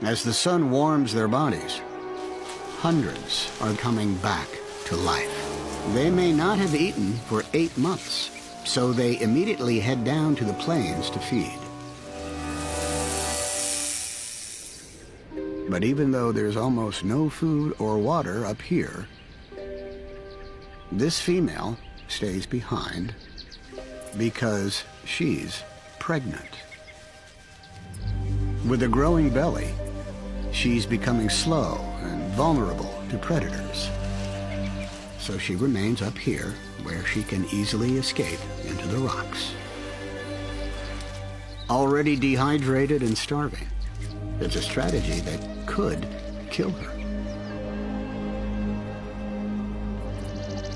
As the sun warms their bodies, hundreds are coming back to life. They may not have eaten for 8 months, so they immediately head down to the plains to feed. But even though there's almost no food or water up here, this female stays behind because she's pregnant. With a growing belly, she's becoming slow and vulnerable to predators. So she remains up here where she can easily escape into the rocks. Already dehydrated and starving, it's a strategy that could kill her.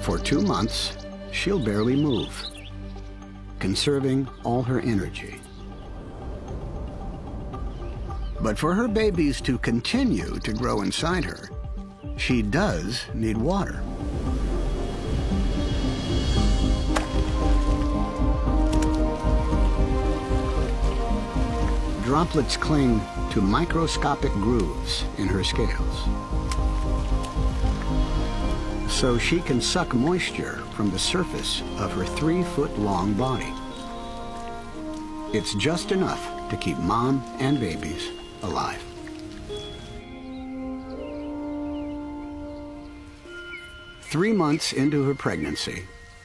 For 2 months, she'll barely move, conserving all her energy. But for her babies to continue to grow inside her, she does need water. Droplets cling to microscopic grooves in her scales, so she can suck moisture from the surface of her 3-foot-long body. It's just enough to keep mom and babies alive. Three months into her pregnancy,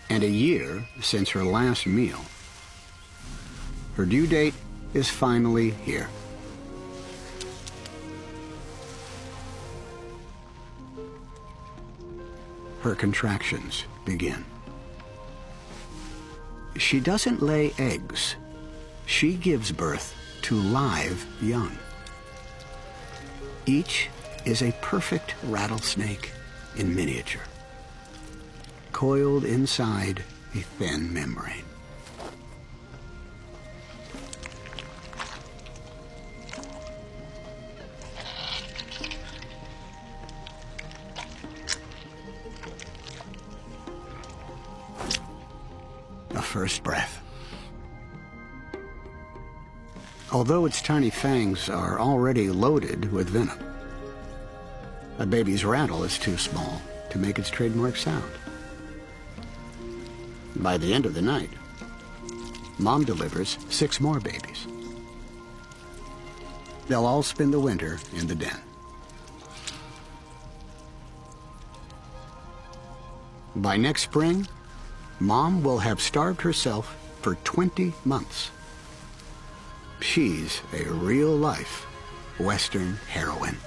and a year since her last meal, her due date is finally here. Her contractions begin. She doesn't lay eggs. She gives birth to live young. Each is a perfect rattlesnake in miniature, coiled inside a thin membrane. A first breath. Although its tiny fangs are already loaded with venom, a baby's rattle is too small to make its trademark sound. By the end of the night, mom delivers 6 more babies. They'll all spend the winter in the den. By next spring, mom will have starved herself for 20 months. She's a real-life Western heroine.